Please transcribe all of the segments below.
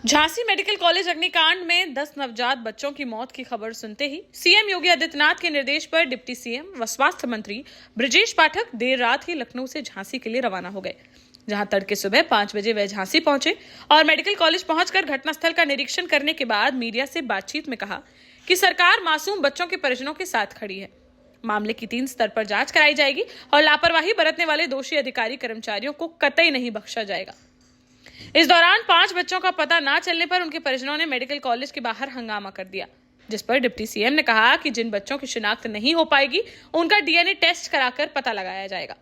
Jhansi medical college अग्निकांड में 10 नवजात बच्चों की मौत की खबर सुनते ही सीएम योगी आदित्यनाथ के निर्देश पर डिप्टी सीएम व स्वास्थ्य मंत्री ब्रजेश पाठक देर रात ही लखनऊ से झांसी के लिए रवाना हो गए, जहां तड़के सुबह 5 बजे वह झांसी पहुंचे और मेडिकल कॉलेज पहुंचकर घटनास्थल का निरीक्षण करने के बाद मीडिया से बातचीत में कहा कि सरकार मासूम बच्चों के परिजनों के साथ खड़ी है। मामले की 3 स्तर पर जांच कराई जाएगी और लापरवाही बरतने वाले दोषी अधिकारी कर्मचारियों को कतई नहीं बख्शा जाएगा। इस दौरान 5 बच्चों का पता न चलने पर उनके परिजनों ने मेडिकल कॉलेज के बाहर हंगामा कर दिया, जिस पर डिप्टी सीएम ने कहा कि जिन बच्चों की शिनाख्त नहीं हो पाएगी उनका डीएनए टेस्ट कराकर पता लगाया जाएगा।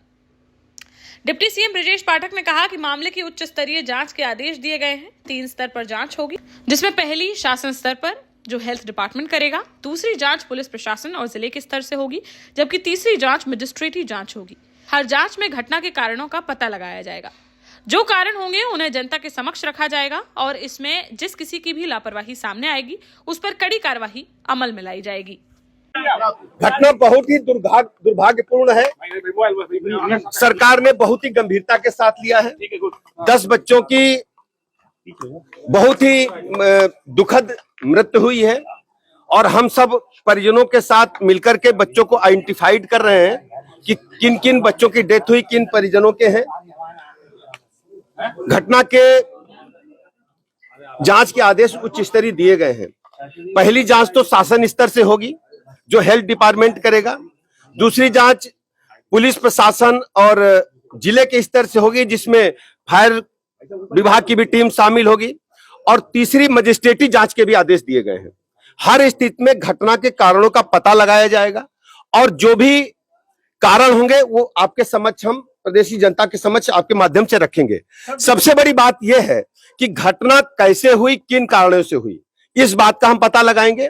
डिप्टी सीएम ब्रजेश पाठक ने कहा कि मामले की उच्च स्तरीय जांच के आदेश दिए गए हैं। 3 स्तर पर जांच होगी, जिसमें पहली शासन स्तर पर जो हेल्थ डिपार्टमेंट करेगा, दूसरी जांच पुलिस प्रशासन और जिले के स्तर से होगी, जबकि तीसरी जांच मजिस्ट्रेटी जांच होगी। हर जांच में घटना के कारणों का पता लगाया जाएगा। जो कारण होंगे उन्हें जनता के समक्ष रखा जाएगा और इसमें जिस किसी की भी लापरवाही सामने आएगी उस पर कड़ी कार्रवाई अमल में लाई जाएगी। घटना बहुत ही दुर्भाग्यपूर्ण है। सरकार ने बहुत ही गंभीरता के साथ लिया है। 10 बच्चों की बहुत ही दुखद मृत्यु हुई है और हम सब परिजनों के साथ मिलकर के बच्चों को आइडेंटिफाइड कर रहे हैं कि किन किन बच्चों की डेथ हुई, किन परिजनों के हैं। घटना के जांच के आदेश उच्च स्तरीय दिए गए हैं। पहली जांच तो शासन स्तर से होगी, जो हेल्थ डिपार्टमेंट करेगा। दूसरी जांच पुलिस प्रशासन और जिले के स्तर से होगी, जिसमें फायर विभाग की भी टीम शामिल होगी। और तीसरी मजिस्ट्रेटी जांच के भी आदेश दिए गए हैं। हर स्थिति में घटना के कारणों का पता लगाया जाएगा और जो भी कारण होंगे वो आपके समक्ष, हम प्रदेशी जनता के समक्ष आपके माध्यम से रखेंगे। सबसे बड़ी बात यह है कि घटना कैसे हुई, किन कारणों से हुई, इस बात का हम पता लगाएंगे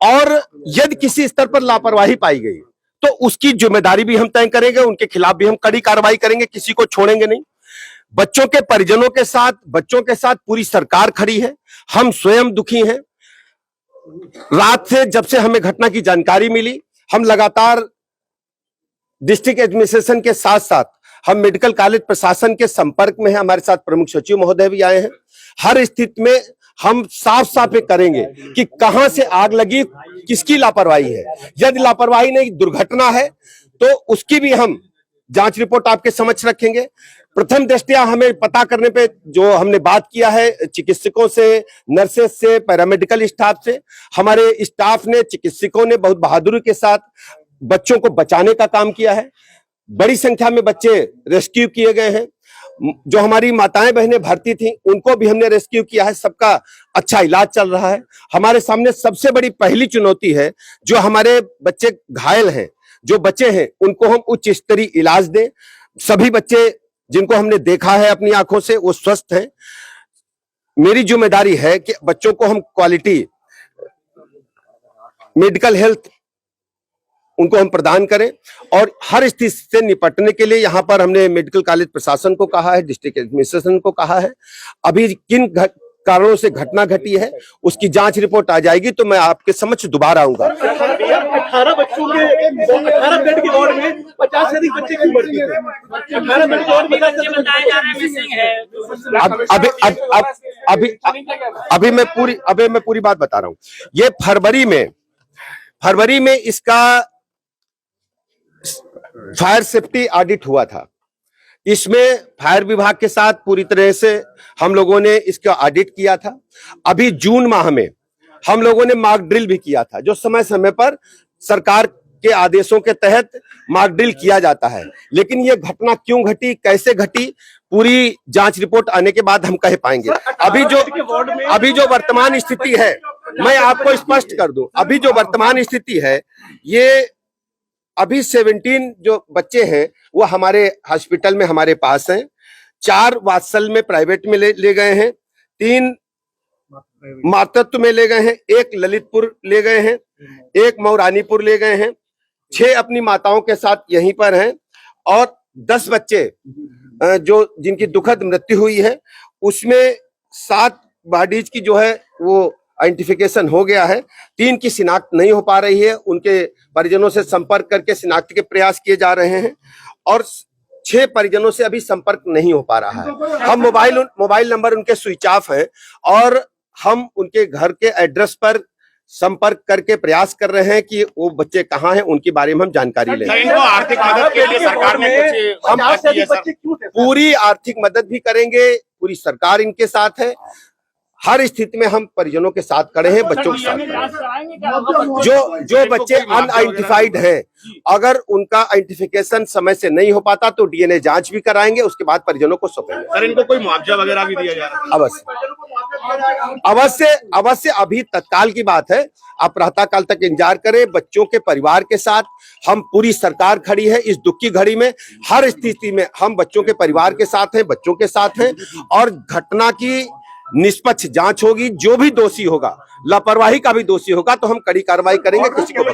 और यदि किसी स्तर पर लापरवाही पाई गई तो उसकी जिम्मेदारी भी हम तय करेंगे, उनके खिलाफ भी हम कड़ी कार्रवाई करेंगे, किसी को छोड़ेंगे नहीं। बच्चों के परिजनों के साथ, बच्चों के साथ पूरी सरकार खड़ी है। हम स्वयं दुखी हैं। रात से जब से हमें घटना की जानकारी मिली, हम लगातार डिस्ट्रिक्ट एडमिनिस्ट्रेशन के साथ साथ हम मेडिकल कॉलेज प्रशासन के संपर्क में हैं। हमारे साथ प्रमुख सचिव महोदय भी आए हैं। हर स्थिति में हम साफ साफ करेंगे कि कहां से आग लगी, किसकी लापरवाही है। यदि लापरवाही नहीं, दुर्घटना है, तो उसकी भी हम जांच रिपोर्ट आपके समक्ष रखेंगे। प्रथम दृष्टया हमें पता करने पे जो हमने बात किया है चिकित्सकों से, नर्सेस से, पैरामेडिकल स्टाफ से, हमारे स्टाफ ने, चिकित्सकों ने बहुत बहादुरी के साथ बच्चों को बचाने का काम किया है। बड़ी संख्या में बच्चे रेस्क्यू किए गए हैं। जो हमारी माताएं बहनें भर्ती थी उनको भी हमने रेस्क्यू किया है। सबका अच्छा इलाज चल रहा है। हमारे सामने सबसे बड़ी पहली चुनौती है, जो हमारे बच्चे घायल हैं, जो बच्चे हैं, उनको हम उच्च स्तरीय इलाज दें। सभी बच्चे जिनको हमने देखा है अपनी आंखों से, वो स्वस्थ हैं। मेरी जिम्मेदारी है कि बच्चों को हम क्वालिटी मेडिकल हेल्थ उनको हम प्रदान करें और हर स्थिति से निपटने के लिए यहाँ पर हमने मेडिकल कॉलेज प्रशासन को कहा है, डिस्ट्रिक्ट एडमिनिस्ट्रेशन को कहा है। अभी किन कारणों से घटना घटी है उसकी जांच रिपोर्ट आ जाएगी तो मैं आपके समक्ष दोबारा आऊंगा। 18 बच्चों के 18 बेड के वार्ड में 50 से अधिक बच्चे की मृत्यु है। 18 बेड के वार्ड में बताया जा रहा है मिसिंग है। अभी मैं पूरी बात बता रहा हूँ। ये फरवरी में इसका फायर सेफ्टी ऑडिट हुआ था। इसमें फायर विभाग के साथ पूरी तरह से हम लोगों ने इसका ऑडिट किया था। अभी जून माह में हम लोगों ने मॉक ड्रिल भी किया था, जो समय समय पर सरकार के आदेशों के तहत मॉक ड्रिल किया जाता है। लेकिन ये घटना क्यों घटी, कैसे घटी, पूरी जांच रिपोर्ट आने के बाद हम कह पाएंगे। अभी जो वर्तमान स्थिति है, मैं आपको स्पष्ट कर दूं, अभी जो वर्तमान स्थिति है, ये अभी 17 जो बच्चे हैं वो हमारे हॉस्पिटल में हमारे पास हैं। 4 वात्सल में प्राइवेट में ले गए हैं, 3 मातृत्व में ले गए हैं, 1 ललितपुर ले गए हैं, 1 मऊरानीपुर ले गए हैं, 6 अपनी माताओं के साथ यहीं पर हैं और 10 बच्चे जो जिनकी दुखद मृत्यु हुई है, उसमें 7 बॉडीज की जो है वो आइडेंटिफिकेशन हो गया है। 3 की शिनाख्त नहीं हो पा रही है। उनके परिजनों से संपर्क करके शिनाख्त के प्रयास किए जा रहे हैं और 6 परिजनों से अभी संपर्क नहीं हो पा रहा है। हम मोबाइल नंबर उनके स्विच ऑफ है और हम उनके घर के एड्रेस पर संपर्क करके प्रयास कर रहे हैं कि वो बच्चे कहाँ हैं, उनके बारे में हम जानकारी लें। इनको आर्थिक मदद के लिए सरकार ने कुछ हम 50 से अधिक बच्चे क्यों थे? पूरी आर्थिक मदद भी करेंगे, पूरी सरकार इनके साथ है, हर स्थिति में हम परिजनों के साथ खड़े हैं, बच्चों के साथ जो बच्चे अनआइडेंटिफाइड हैं, अगर उनका आइडेंटिफिकेशन समय से नहीं हो पाता तो डीएनए जांच भी कराएंगे, उसके बाद परिजनों को सौंपेंगे। सर, इनको कोई मुआवजा वगैरह भी दिया जा रहा है? अवश्य अभी तत्काल की बात है, आप प्रातः काल तक इंतजार करें। बच्चों के परिवार के साथ हम पूरी सरकार खड़ी है इस दुख की घड़ी में, हर स्थिति में हम बच्चों के परिवार के साथ हैं, बच्चों के साथ हैं, और घटना की निष्पक्ष जांच होगी। जो भी दोषी होगा, लापरवाही का भी दोषी होगा, तो हम कड़ी कार्रवाई करेंगे, किसी को बाढ़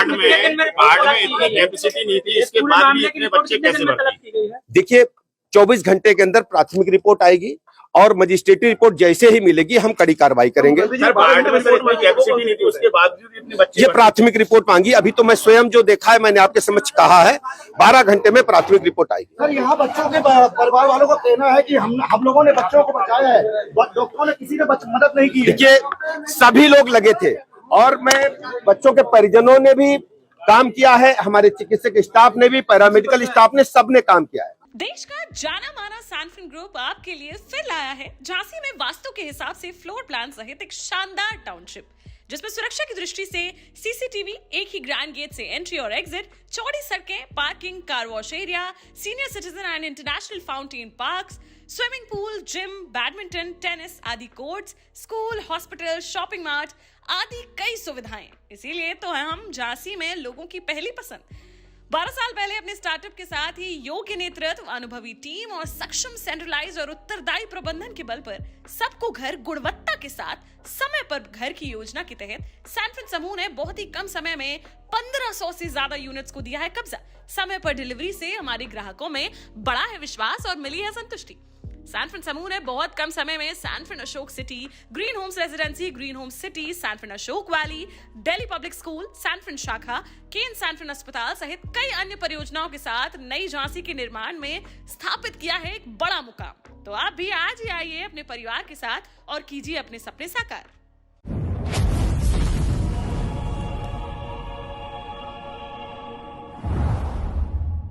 में इतनी कैपेसिटी नहीं थी, इसके बाद भी इतने बच्चे कैसे भर्ती? देखिए, 24 घंटे के अंदर प्राथमिक रिपोर्ट आएगी और मजिस्ट्रेटी रिपोर्ट जैसे ही मिलेगी हम कड़ी कार्रवाई करेंगे। सर, बाढ़ में सर इतनी कैपेसिटी नहीं थी, उसके बावजूद इतने बच्चे ये प्राथमिक रिपोर्ट मांगी, अभी तो मैं स्वयं जो देखा है मैंने आपके समक्ष कहा है, 12 घंटे में प्राथमिक रिपोर्ट आएगी। सर, यहाँ बच्चों के परिवार वालों का कहना है कि हम लोगों ने बच्चों को बचाया है, डॉक्टरों ने किसी ने मदद नहीं की है। देखिए, सभी लोग लगे थे और मैं बच्चों के परिजनों ने भी काम किया है, हमारे चिकित्सक स्टाफ ने भी, पैरामेडिकल स्टाफ ने, सबने काम किया है। देश का जाना माना सैनफिन ग्रुप आपके लिए फिर लाया है झांसी में वास्तु के हिसाब से फ्लोर प्लान सहित एक शानदार टाउनशिप, जिसमें सुरक्षा की दृष्टि से सीसीटीवी, एक ही ग्रैंड गेट से एंट्री और एग्जिट, चौड़ी सड़कें, parking, car wash area, senior citizen and international fountain parks, swimming pool, gym, badminton, tennis आदि courts, school, hospital, shopping mart आदि कई सुविधाएं। इसीलिए तो हम झांसी में लोगों की पहली पसंद। 12 साल पहले अपने स्टार्टअप के साथ ही योग्य नेतृत्व, अनुभवी टीम और सक्षम सेंट्रलाइज और उत्तरदायी प्रबंधन के बल पर सबको घर गुणवत्ता के साथ समय पर घर की योजना के तहत सैनफिन समूह ने बहुत ही कम समय में 1500 से ज्यादा यूनिट्स को दिया है कब्जा। समय पर डिलीवरी से हमारे ग्राहकों में बढ़ा है विश्वास और मिली है संतुष्टि। सैनफिन समूह ने बहुत कम समय में Sanfin Ashok city, green homes residency, green homes city, Sanfin Ashok valley, Delhi public school, Sanfin शाखा, केन सैनफिन अस्पताल सहित कई अन्य परियोजनाओं के साथ नई झांसी के निर्माण में स्थापित किया है एक बड़ा मुकाम। तो आप भी आज ही आइए अपने परिवार के साथ और कीजिए अपने सपने साकार।